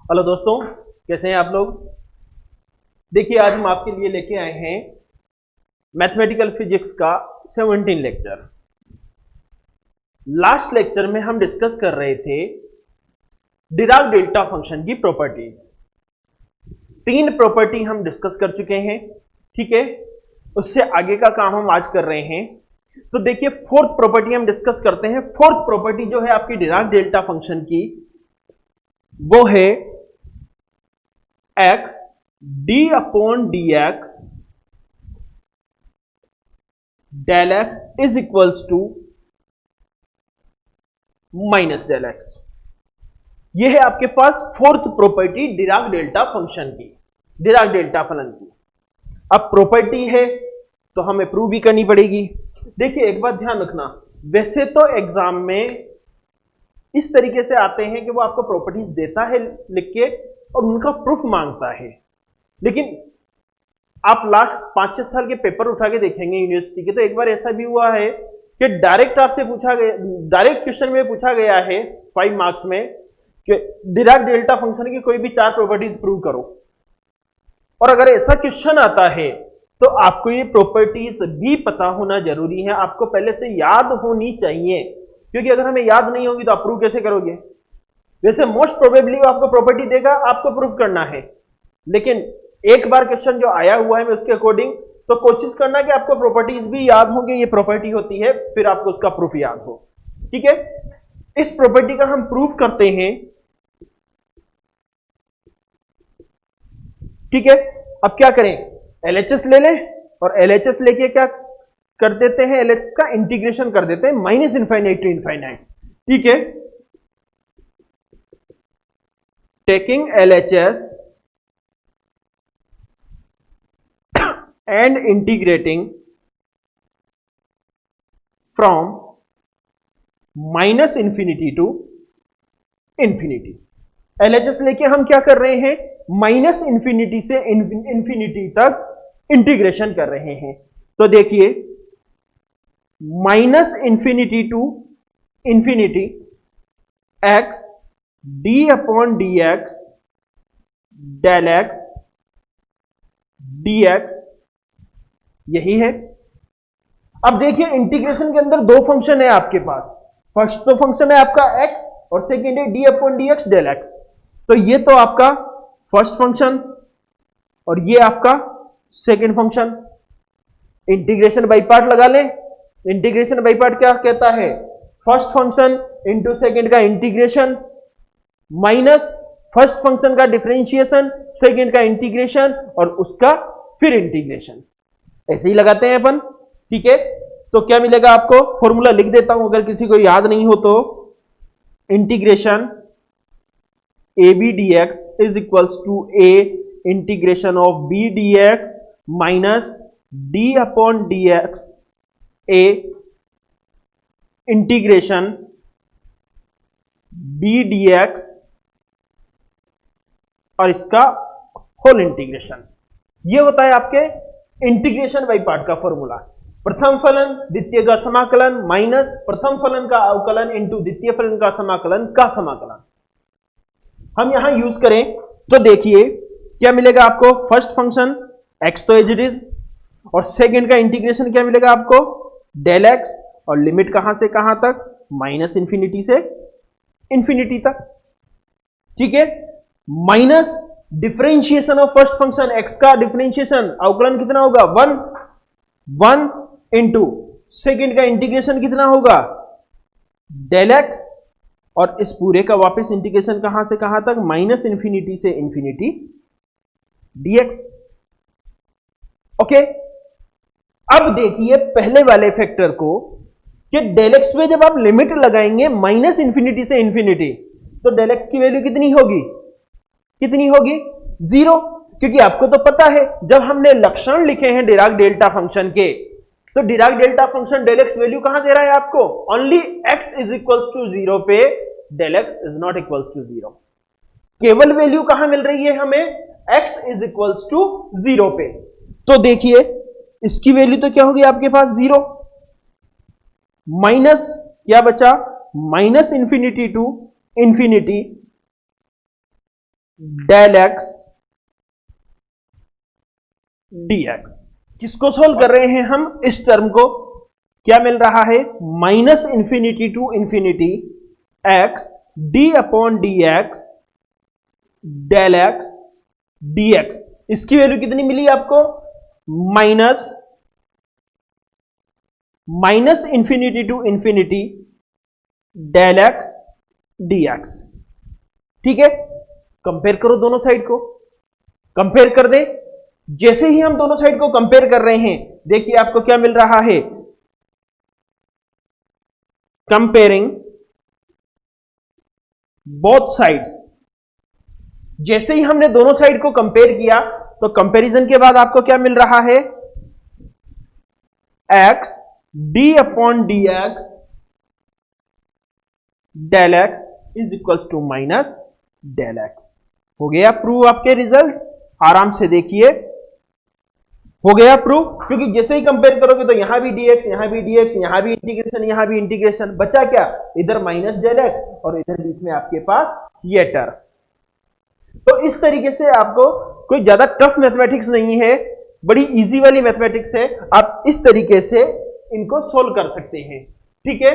Hello दोस्तों, कैसे हैं आप लोग। देखिए, आज हम आपके लिए लेके आए हैं मैथमेटिकल फिजिक्स का 17 लेक्चर। लास्ट लेक्चर में हम डिस्कस कर रहे थे डिराक डेल्टा फंक्शन की प्रॉपर्टीज। 3 प्रॉपर्टी हम डिस्कस कर चुके हैं, ठीक है। उससे आगे का काम हम आज कर रहे हैं। तो देखिए, 4th प्रॉपर्टी हम डिस्कस करते हैं। 4th प्रॉपर्टी जो है आपकी डिराक डेल्टा फंक्शन की, वो है x d upon D x del x is equals to minus del x. यह है आपके पास 4th property Dirac delta function की, डिराक डेल्टा फलन की। अब प्रॉपर्टी है तो हमें प्रूव भी करनी पड़ेगी। देखिए, एक बात ध्यान रखना, वैसे तो एग्जाम में इस तरीके से आते हैं कि वो आपको प्रॉपर्टीज देता है लिख के और उनका प्रूफ मांगता है, लेकिन आप लास्ट 5-6 साल के पेपर उठा के देखेंगे यूनिवर्सिटी के, तो एक बार ऐसा भी हुआ है कि डायरेक्ट आपसे पूछा गया, डायरेक्ट क्वेश्चन में पूछा गया है 5 मार्क्स में कि डिराक डेल्टा फंक्शन की कोई भी 4 प्रॉपर्टीज प्रूव करो। और अगर ऐसा क्वेश्चन आता है तो आपको ये प्रॉपर्टीज भी पता होना जरूरी है, आपको पहले से याद होनी चाहिए, क्योंकि अगर हमें याद नहीं होगी तो आप प्रूव कैसे करोगे। वैसे मोस्ट प्रोबेबली वो आपको प्रॉपर्टी देगा, आपको प्रूफ करना है, लेकिन एक बार क्वेश्चन जो आया हुआ है मैं उसके अकॉर्डिंग तो कोशिश करना कि आपको प्रॉपर्टीज भी याद होंगे, ये प्रॉपर्टी होती है, फिर आपको उसका प्रूफ याद हो, ठीक है। इस प्रॉपर्टी का हम प्रूफ करते हैं, ठीक है। अब क्या करें, एलएचएस ले लें और एलएचएस लेके क्या कर देते हैं, एलएचएस का इंटीग्रेशन कर देते हैं माइनस इनफाइनाइट टू इनफाइनाइट, ठीक है। Taking LHS and integrating from minus infinity to infinity। LHS लेके हम क्या कर रहे हैं, माइनस इंफिनिटी से इंफिनिटी तक इंटीग्रेशन कर रहे हैं। तो देखिए, minus infinity to infinity x d upon D x del x d x, यही है। अब देखिए, इंटीग्रेशन के अंदर 2 फंक्शन है आपके पास। फर्स्ट तो फंक्शन है आपका x और सेकेंड है d upon D x del x. तो ये तो आपका फर्स्ट फंक्शन और ये आपका second function. Integration by part लगा लें। इंटीग्रेशन बाई पार्ट क्या कहता है, फर्स्ट फंक्शन इंटू सेकेंड का इंटीग्रेशन माइनस फर्स्ट फंक्शन का डिफरेंशिएशन, सेकेंड का इंटीग्रेशन और उसका फिर इंटीग्रेशन, ऐसे ही लगाते हैं अपन, ठीक है। तो क्या मिलेगा आपको, फॉर्मूला लिख देता हूं अगर किसी को याद नहीं हो तो। Integration a b d x is equals to a integration of b d x minus D upon D x a integration b d x और इसका होल इंटीग्रेशन। ये होता है आपके इंटीग्रेशन बाई पार्ट का फॉर्मूला। प्रथम फलन द्वितीय का समाकलन माइनस प्रथम फलन का अवकलन इंटू द्वितीय फलन का समाकलन का समाकलन। हम यहां यूज करें तो देखिए क्या मिलेगा आपको, फर्स्ट फंक्शन x तो एज इट इज और सेकेंड का इंटीग्रेशन क्या मिलेगा आपको, डेल एक्स, और लिमिट कहां से कहां तक, माइनस इंफिनिटी से इंफिनिटी तक, ठीक है। Minus differentiation of first function x का डिफरेंशिएशन अवकलन कितना होगा, 1 इंटू सेकेंड का इंटीग्रेशन कितना होगा, डेल एक्स, और इस पूरे का वापस इंटीग्रेशन कहां से कहां तक, माइनस इंफिनिटी से इंफिनिटी dx, ओके। अब देखिए पहले वाले फैक्टर को कि डेल एक्स में जब आप लिमिट लगाएंगे माइनस इंफिनिटी से इंफिनिटी, तो डेल एक्स की वैल्यू कितनी होगी, कितनी होगी, 0, क्योंकि आपको तो पता है जब हमने लक्षण लिखे हैं डिराक डेल्टा फंक्शन के, तो Dirac delta function del x value कहां दे रहा है आपको, only x is equals to 0 पे del x is not equals to 0। केवल वैल्यू कहां मिल रही है हमें, x इज इक्वल्स टू 0 पे। तो देखिए इसकी वैल्यू तो क्या होगी आपके पास, 0 माइनस क्या बचा, minus infinity to infinity del x dx। किसको सोल्व कर रहे हैं हम? इस टर्म को। क्या मिल रहा है? Minus infinity to infinity x d upon D x del x dx। इसकी वैल्यू कितनी मिली आपको? Minus infinity to infinity del x dx। ठीक है, कंपेयर करो दोनों साइड को, कंपेयर कर दे। जैसे ही हम दोनों साइड को कंपेयर कर रहे हैं, देखिए आपको क्या मिल रहा है? Comparing both sides. जैसे ही हमने दोनों साइड को कंपेयर किया, तो कंपैरिजन के बाद आपको क्या मिल रहा है? x d upon D x del x is equals to minus del x. हो गया प्रूव आपके रिजल्ट। आराम से देखिए, हो गया प्रूव। क्योंकि जैसे ही कंपेयर करोगे तो यहां भी dx, यहां भी dx, यहां भी इंटीग्रेशन, यहां भी इंटीग्रेशन, बचा क्या? इधर माइनस डेल एक्स और इधर बीच में आपके पास ये टर्म। तो इस तरीके से आपको कोई ज्यादा टफ मैथमेटिक्स नहीं है, बड़ी इजी वाली मैथमेटिक्स है। आप इस तरीके से इनको सोल्व कर सकते हैं। ठीक है,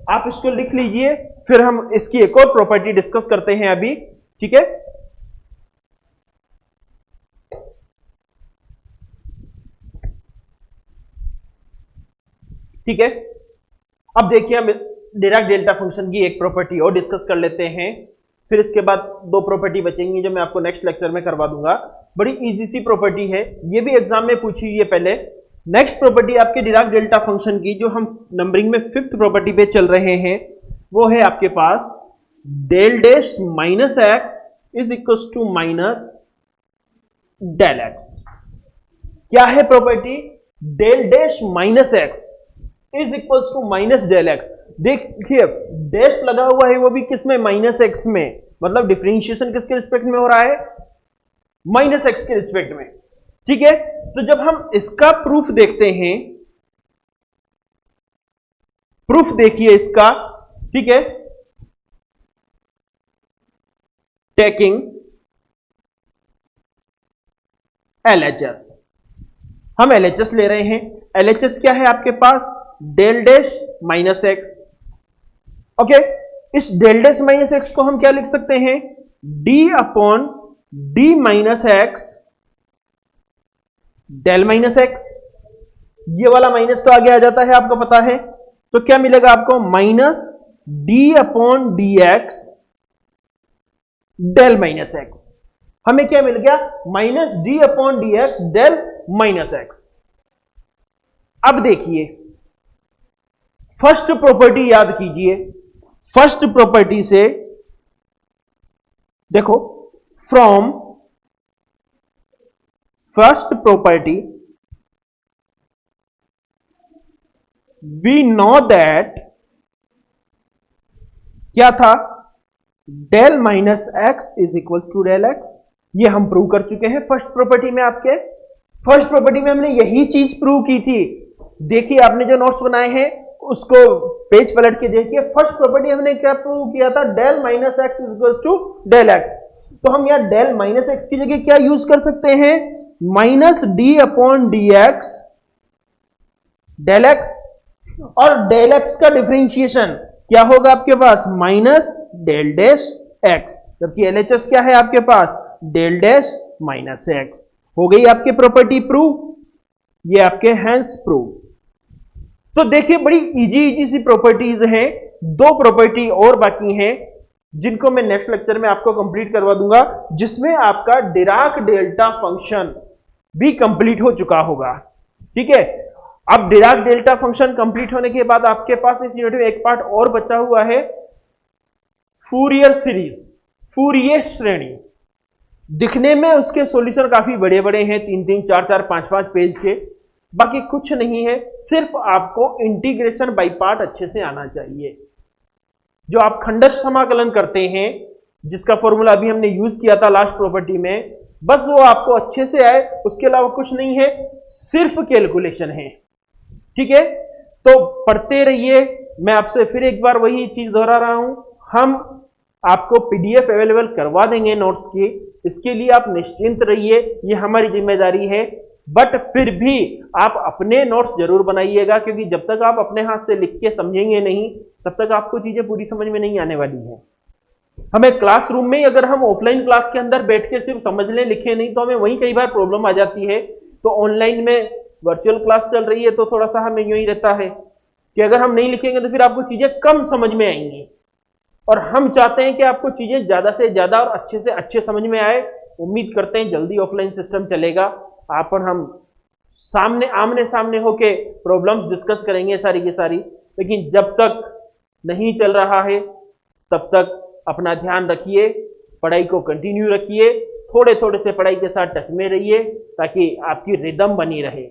आप इसको लिख लीजिए, फिर हम इसकी एक और प्रॉपर्टी डिस्कस करते हैं अभी। ठीक है, ठीक है। अब देखिए, हम डिराक डेल्टा फंक्शन की एक प्रॉपर्टी और डिस्कस कर लेते हैं, फिर इसके बाद दो प्रॉपर्टी बचेंगी जो मैं आपको नेक्स्ट लेक्चर में करवा दूंगा। बड़ी इजी सी प्रॉपर्टी है, ये भी एग्जाम में पूछी हुई है पहले। नेक्स्ट प्रॉपर्टी आपके डिराक डेल्टा फंक्शन की, जो हम नंबरिंग में फिफ्थ प्रॉपर्टी पे चल रहे हैं, वो है आपके पास del dash minus x is equal to minus del X. क्या है property? Del dash minus x is equal to minus del X. देखिए डैश लगा हुआ है, वो भी किसमें? माइनस एक्स में। मतलब डिफरेंशिएशन किसके रिस्पेक्ट में हो रहा है? माइनस एक्स के रिस्पेक्ट में। ठीक है, तो जब हम इसका प्रूफ देखते हैं, प्रूफ देखिए इसका। ठीक है, टेकिंग LHS, हम LHS ले रहे हैं। LHS क्या है आपके पास? Del dash minus X. Okay, इस डेल डैश माइनस एक्स को हम क्या लिख सकते हैं? d upon D minus X del minus X. ये वाला माइनस तो आगे आ जाता है, आपको पता है। तो क्या मिलेगा आपको? Minus D upon D x del minus x. हमें क्या मिल गया? Minus D upon D x del minus x. अब देखिए, फर्स्ट प्रॉपर्टी याद कीजिए। फर्स्ट प्रॉपर्टी से देखो, from first property we know that, क्या था? Del minus x is equal to del x. ये हम प्रूव कर चुके हैं फर्स्ट प्रॉपर्टी में। आपके फर्स्ट प्रॉपर्टी में हमने यही चीज प्रूव की थी। देखिए, आपने जो नोट्स बनाए हैं उसको पेज पलट के देखिए। फर्स्ट प्रॉपर्टी हमने क्या प्रूव किया था? Del minus x is equal to del x. तो हम यहां डेल माइनस एक्स की जगह क्या यूज कर सकते हैं? Minus D upon D x del X. और डेल एक्स का डिफरेंशिएशन क्या होगा आपके पास? Minus del dash X. जबकि एलएचएस क्या है आपके पास? Del dash minus X. हो गई आपकी प्रॉपर्टी प्रूव। ये आपके हैंस प्रूव। तो देखिए, बड़ी इजी सी प्रॉपर्टीज हैं। दो प्रॉपर्टी और बाकी हैं जिनको मैं नेक्स्ट लेक्चर में आपको कंप्लीट करवा दूंगा, जिसमें आपका डिराक डेल्टा फंक्शन भी कंप्लीट हो चुका होगा। ठीक है, अब डिराक डेल्टा फंक्शन कंप्लीट होने के बाद आपके पास इस यूनिट में एक पार्ट और बचा हुआ है, फूरियर सीरीज, फूरियर श्रेणी। दिखने में उसके सॉल्यूशन काफी बड़े बड़े हैं, 3-3, 4-4, 5-5 पेज के। बाकी कुछ नहीं है, सिर्फ आपको इंटीग्रेशन बाय पार्ट अच्छे से आना चाहिए। जो आप खंडश समाकलन करते हैं, जिसका फॉर्मूला अभी हमने यूज किया था लास्ट प्रॉपर्टी में, बस वो आपको अच्छे से आए, उसके अलावा कुछ नहीं है, सिर्फ कैलकुलेशन है। ठीक है, तो पढ़ते रहिए। मैं आपसे फिर एक बार वही चीज दोहरा रहा हूं, हम आपको पीडीएफ अवेलेबल करवा देंगे नोट्स की, इसके लिए आप निश्चिंत रहिए, ये हमारी जिम्मेदारी है। बट फिर भी आप अपने नोट्स जरूर बनाइएगा, क्योंकि जब तक आप अपने हाथ से लिख के समझेंगे नहीं तब तक आपको चीजें पूरी समझ में नहीं आने वाली है। हमें क्लासरूम में अगर हम ऑफलाइन क्लास के अंदर बैठ के सिर्फ समझ लें लिखे नहीं तो हमें वहीं कई बार प्रॉब्लम आ जाती है। तो ऑनलाइन में वर्चुअल क्लास चल रही है तो थोड़ा सा हमें यूं ही रहता है कि अगर हम नहीं लिखेंगे तो फिर आपको चीजें कम समझ में आएंगी, और हम चाहते हैं कि आपको चीजें ज्यादा से ज्यादा और अच्छे से अच्छे समझ में आए। उम्मीद करते हैं जल्दी ऑफलाइन सिस्टम चलेगा, आप और हम सामने आमने सामने होके प्रॉब्लम्स डिस्कस करेंगे सारी की सारी। लेकिन जब तक नहीं चल रहा है तब तक अपना ध्यान रखिए, पढ़ाई को कंटिन्यू रखिए, थोड़े थोड़े से पढ़ाई के साथ टच में रहिए ताकि आपकी रिदम बनी रहे।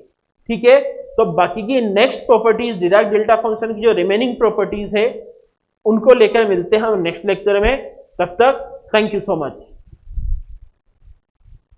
ठीक है, तो बाकी की next properties Dirac delta function की जो रिमेनिंग प्रॉपर्टीज है उनको लेकर मिलते हैं हम नेक्स्ट लेक्चर में। तब तक थैंक यू सो मच।